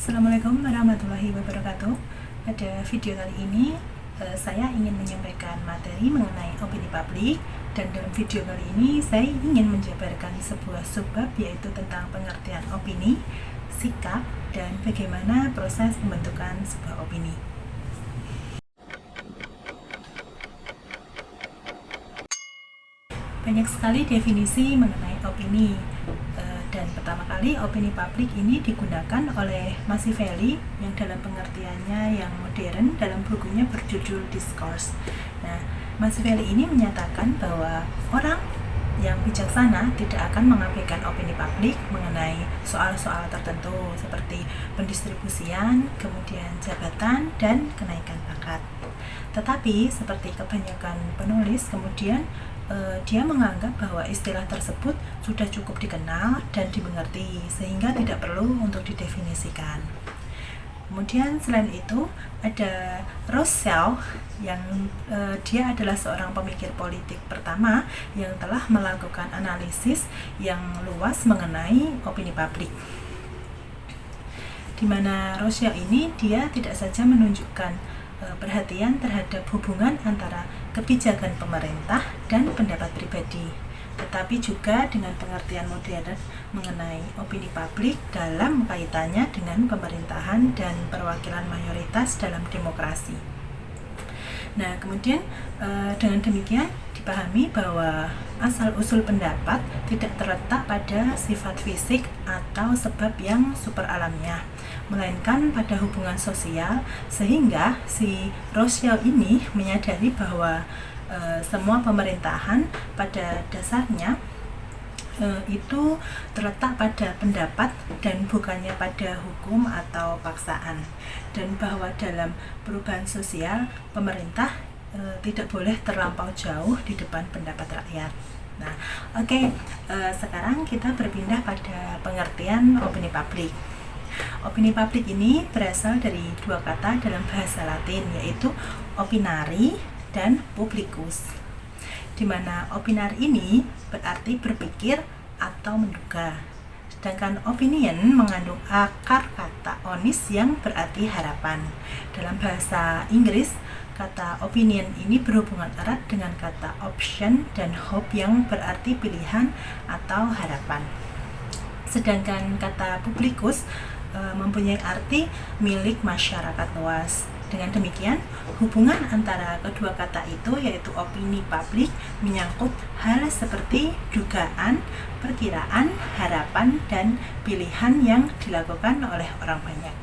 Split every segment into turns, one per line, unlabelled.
Assalamualaikum warahmatullahi wabarakatuh. Pada video kali ini saya ingin menyampaikan materi mengenai opini publik, dan dalam video kali ini saya ingin menjabarkan sebuah subbab, yaitu tentang pengertian opini, sikap, dan bagaimana proses pembentukan sebuah opini. Banyak sekali definisi mengenai opini, dan pertama kali opini publik ini digunakan oleh Machiavelli yang dalam pengertiannya yang modern dalam bukunya berjudul Discourse. Nah, Machiavelli ini menyatakan bahwa orang yang bijaksana tidak akan mengabaikan opini publik mengenai soal-soal tertentu seperti pendistribusian, kemudian jabatan, dan kenaikan pangkat. Tetapi seperti kebanyakan penulis, kemudian dia menganggap bahwa istilah tersebut sudah cukup dikenal dan dimengerti sehingga tidak perlu untuk didefinisikan. Kemudian selain itu ada Rousseau yang dia adalah seorang pemikir politik pertama yang telah melakukan analisis yang luas mengenai opini publik, di mana Rousseau ini dia tidak saja menunjukkan perhatian terhadap hubungan antara kebijakan pemerintah dan pendapat pribadi, tetapi juga dengan pengertian modern mengenai opini publik dalam kaitannya dengan pemerintahan dan perwakilan mayoritas dalam demokrasi. Nah, kemudian dengan demikian dipahami bahwa asal-usul pendapat tidak terletak pada sifat fisik atau sebab yang super alamiah, melainkan pada hubungan sosial, sehingga si Rousseau ini menyadari bahwa semua pemerintahan pada dasarnya itu terletak pada pendapat dan bukannya pada hukum atau paksaan, dan bahwa dalam perubahan sosial pemerintah tidak boleh terlampau jauh di depan pendapat rakyat. Nah, sekarang kita berpindah pada pengertian opini publik. Opini publik ini berasal dari dua kata dalam bahasa Latin, yaitu opinari dan publicus, di mana opinari ini berarti berpikir atau menduga, sedangkan opinion mengandung akar kata onis yang berarti harapan. Dalam bahasa Inggris, kata opinion ini berhubungan erat dengan kata option dan hope yang berarti pilihan atau harapan. Sedangkan kata publicus mempunyai arti milik masyarakat luas. Dengan demikian, hubungan antara kedua kata itu, yaitu opini publik, menyangkut hal seperti dugaan, perkiraan, harapan, dan pilihan yang dilakukan oleh orang banyak.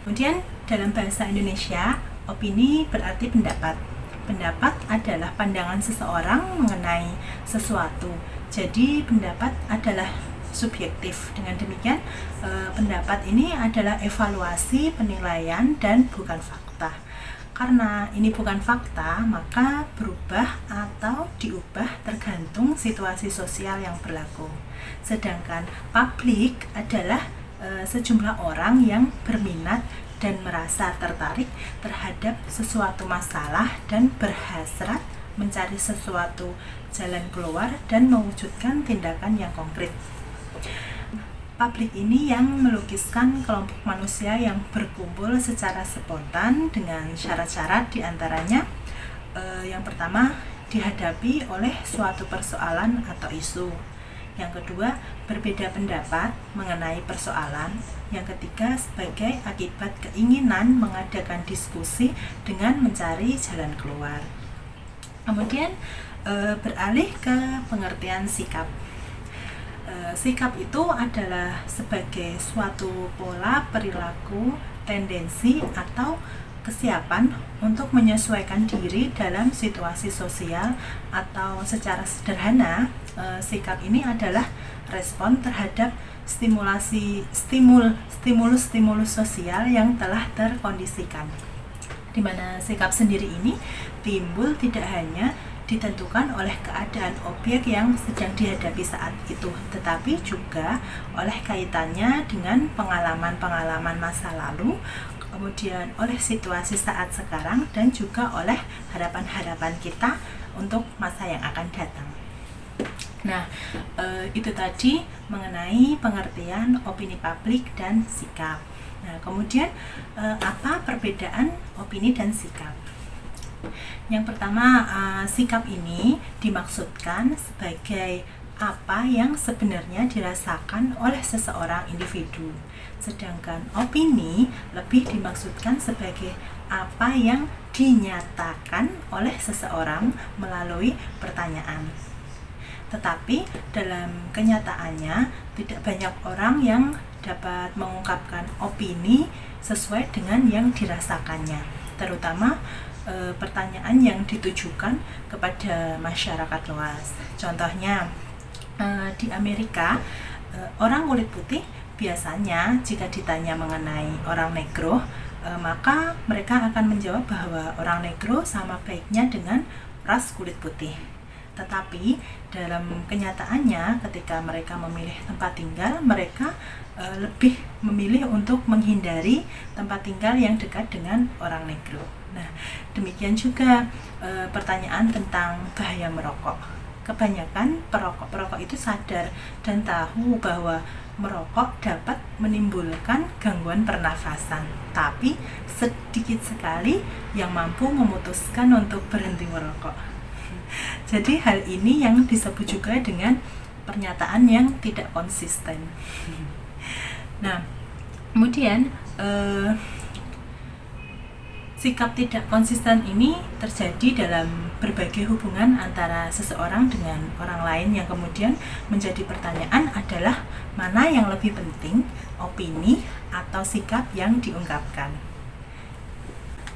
Kemudian dalam bahasa Indonesia, opini berarti pendapat. Pendapat adalah pandangan seseorang mengenai sesuatu. Jadi pendapat adalah subjektif. Dengan demikian, pendapat ini adalah evaluasi, penilaian, dan bukan fakta. Karena ini bukan fakta, maka berubah atau diubah tergantung situasi sosial yang berlaku. Sedangkan publik adalah sejumlah orang yang berminat dan merasa tertarik terhadap sesuatu masalah dan berhasrat mencari sesuatu jalan keluar dan mewujudkan tindakan yang konkret. Publik ini yang melukiskan kelompok manusia yang berkumpul secara spontan dengan syarat-syarat, diantaranya yang pertama, dihadapi oleh suatu persoalan atau isu. Yang kedua, berbeda pendapat mengenai persoalan. Yang ketiga, sebagai akibat keinginan mengadakan diskusi dengan mencari jalan keluar. Kemudian beralih ke pengertian sikap. Sikap itu adalah sebagai suatu pola perilaku, tendensi, atau kesiapan untuk menyesuaikan diri dalam situasi sosial, atau secara sederhana, sikap ini adalah respon terhadap stimulus sosial yang telah terkondisikan, di mana sikap sendiri ini timbul tidak hanya ditentukan oleh keadaan objek yang sedang dihadapi saat itu, tetapi juga oleh kaitannya dengan pengalaman-pengalaman masa lalu, kemudian oleh situasi saat sekarang, dan juga oleh harapan-harapan kita untuk masa yang akan datang. Nah, itu tadi mengenai pengertian opini publik dan sikap. Nah, kemudian apa perbedaan opini dan sikap? Yang pertama, sikap ini dimaksudkan sebagai apa yang sebenarnya dirasakan oleh seseorang individu. Sedangkan opini lebih dimaksudkan sebagai apa yang dinyatakan oleh seseorang melalui pertanyaan. Tetapi dalam kenyataannya tidak banyak orang yang dapat mengungkapkan opini sesuai dengan yang dirasakannya, terutama pertanyaan yang ditujukan kepada masyarakat luas. Contohnya, di Amerika, orang kulit putih biasanya jika ditanya mengenai orang negro, maka mereka akan menjawab bahwa orang negro sama baiknya dengan ras kulit putih. Tetapi dalam kenyataannya ketika mereka memilih tempat tinggal, mereka lebih memilih untuk menghindari tempat tinggal yang dekat dengan orang negro. Nah, demikian juga pertanyaan tentang bahaya merokok. Kebanyakan perokok itu sadar dan tahu bahwa merokok dapat menimbulkan gangguan pernafasan, tapi sedikit sekali yang mampu memutuskan untuk berhenti merokok. Jadi hal ini yang disebut juga dengan pernyataan yang tidak konsisten. Nah, kemudian sikap tidak konsisten ini terjadi dalam berbagai hubungan antara seseorang dengan orang lain, yang kemudian menjadi pertanyaan adalah mana yang lebih penting, opini atau sikap yang diungkapkan.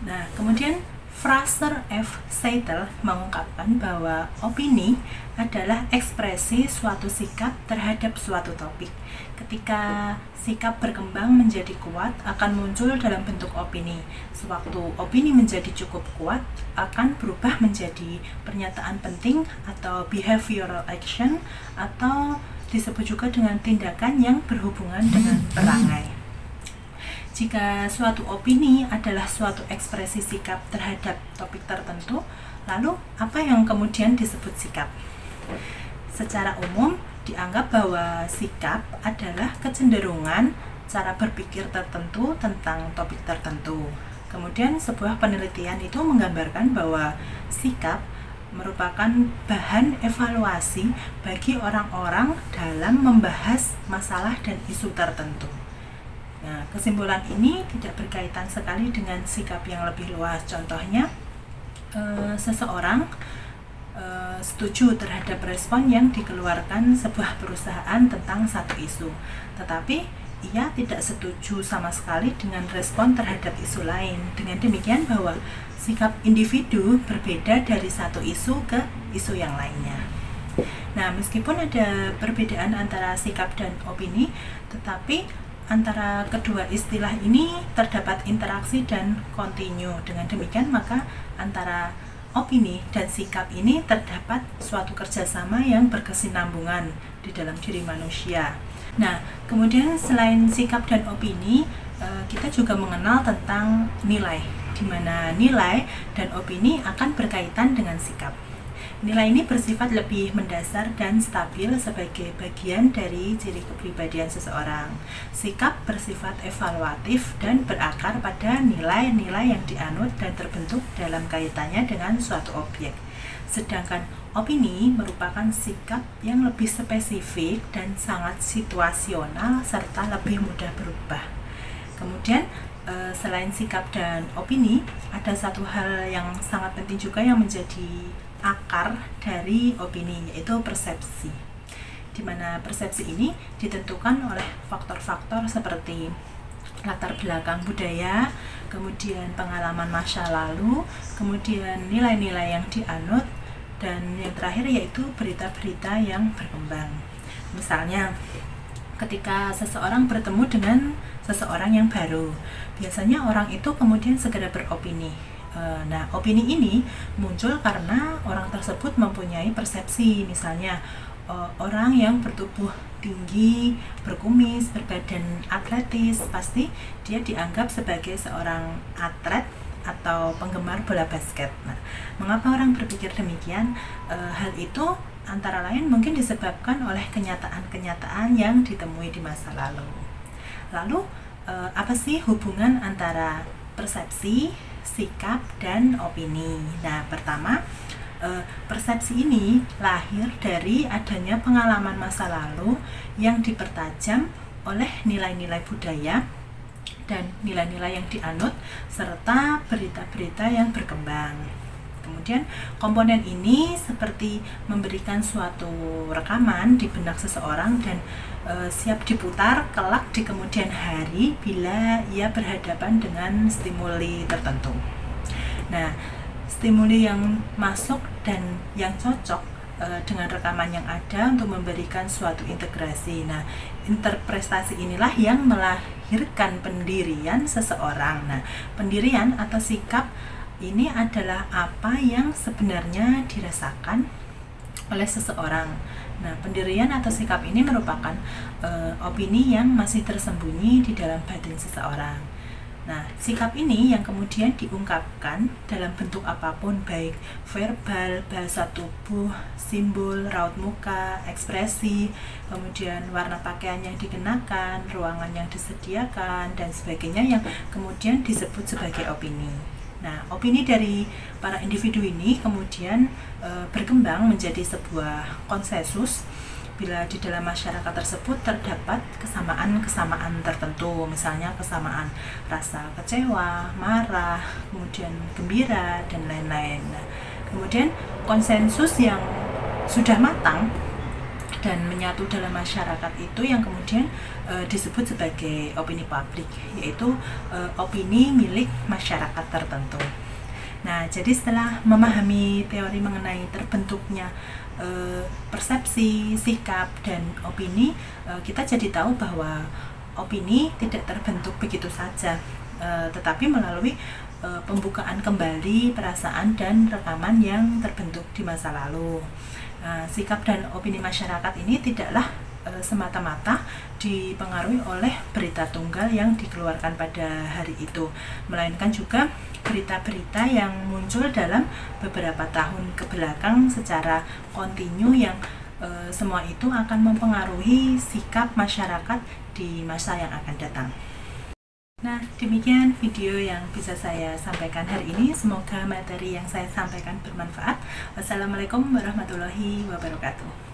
Nah, kemudian Fraser F. Seitel mengungkapkan bahwa opini adalah ekspresi suatu sikap terhadap suatu topik. Ketika sikap berkembang menjadi kuat, akan muncul dalam bentuk opini. Sewaktu opini menjadi cukup kuat, akan berubah menjadi pernyataan penting atau behavioral action, atau disebut juga dengan tindakan yang berhubungan dengan perangai. Jika suatu opini adalah suatu ekspresi sikap terhadap topik tertentu, lalu apa yang kemudian disebut sikap? Secara umum, dianggap bahwa sikap adalah kecenderungan cara berpikir tertentu tentang topik tertentu. Kemudian sebuah penelitian itu menggambarkan bahwa sikap merupakan bahan evaluasi bagi orang-orang dalam membahas masalah dan isu tertentu. Nah, kesimpulan ini tidak berkaitan sekali dengan sikap yang lebih luas. Contohnya, seseorang setuju terhadap respon yang dikeluarkan sebuah perusahaan tentang satu isu, tetapi ia tidak setuju sama sekali dengan respon terhadap isu lain. Dengan demikian bahwa sikap individu berbeda dari satu isu ke isu yang lainnya. Nah, meskipun ada perbedaan antara sikap dan opini, tetapi antara kedua istilah ini terdapat interaksi dan kontinu. Dengan demikian, maka antara opini dan sikap ini terdapat suatu kerjasama yang berkesinambungan di dalam diri manusia. Nah, kemudian selain sikap dan opini, kita juga mengenal tentang nilai, di mana nilai dan opini akan berkaitan dengan sikap. Nilai ini bersifat lebih mendasar dan stabil sebagai bagian dari ciri kepribadian seseorang. Sikap bersifat evaluatif dan berakar pada nilai-nilai yang dianut dan terbentuk dalam kaitannya dengan suatu objek. Sedangkan opini merupakan sikap yang lebih spesifik dan sangat situasional serta lebih mudah berubah. Kemudian selain sikap dan opini, ada satu hal yang sangat penting juga yang menjadi akar dari opini, yaitu persepsi, di mana persepsi ini ditentukan oleh faktor-faktor seperti latar belakang budaya, kemudian pengalaman masa lalu, kemudian nilai-nilai yang dianut, dan yang terakhir yaitu berita-berita yang berkembang. Misalnya, ketika seseorang bertemu dengan seseorang yang baru, biasanya orang itu kemudian segera beropini. Nah, opini ini muncul karena orang tersebut mempunyai persepsi. Misalnya, orang yang bertubuh tinggi, berkumis, berbadan atletis, pasti dia dianggap sebagai seorang atlet atau penggemar bola basket. Nah, mengapa orang berpikir demikian? Hal itu antara lain mungkin disebabkan oleh kenyataan-kenyataan yang ditemui di masa lalu. Lalu, apa sih hubungan antara persepsi, sikap, dan opini? Nah, pertama, persepsi ini lahir dari adanya pengalaman masa lalu yang dipertajam oleh nilai-nilai budaya dan nilai-nilai yang dianut serta berita-berita yang berkembang. Kemudian komponen ini seperti memberikan suatu rekaman di benak seseorang dan siap diputar kelak di kemudian hari bila ia berhadapan dengan stimuli tertentu. Nah, stimuli yang masuk dan yang cocok dengan rekaman yang ada untuk memberikan suatu integrasi. Nah, interpretasi inilah yang melahirkan pendirian seseorang. Nah, pendirian atau sikap ini adalah apa yang sebenarnya dirasakan oleh seseorang. Nah, pendirian atau sikap ini merupakan opini yang masih tersembunyi di dalam batin seseorang. Nah, sikap ini yang kemudian diungkapkan dalam bentuk apapun, baik verbal, bahasa tubuh, simbol, raut muka, ekspresi, kemudian warna pakaian yang dikenakan, ruangan yang disediakan, dan sebagainya yang kemudian disebut sebagai opini. Nah, opini dari para individu ini kemudian berkembang menjadi sebuah konsensus bila di dalam masyarakat tersebut terdapat kesamaan-kesamaan tertentu, misalnya kesamaan rasa kecewa, marah, kemudian gembira, dan lain-lain. Nah, kemudian konsensus yang sudah matang dan menyatu dalam masyarakat itu yang kemudian disebut sebagai opini publik, yaitu opini milik masyarakat tertentu. Nah, jadi setelah memahami teori mengenai terbentuknya persepsi, sikap, dan opini, kita jadi tahu bahwa opini tidak terbentuk begitu saja, tetapi melalui pembukaan kembali perasaan dan rekaman yang terbentuk di masa lalu. Sikap dan opini masyarakat ini tidaklah semata-mata dipengaruhi oleh berita tunggal yang dikeluarkan pada hari itu, melainkan juga berita-berita yang muncul dalam beberapa tahun kebelakang secara kontinu yang semua itu akan mempengaruhi sikap masyarakat di masa yang akan datang. Nah, demikian video yang bisa saya sampaikan hari ini. Semoga materi yang saya sampaikan bermanfaat. Wassalamualaikum warahmatullahi wabarakatuh.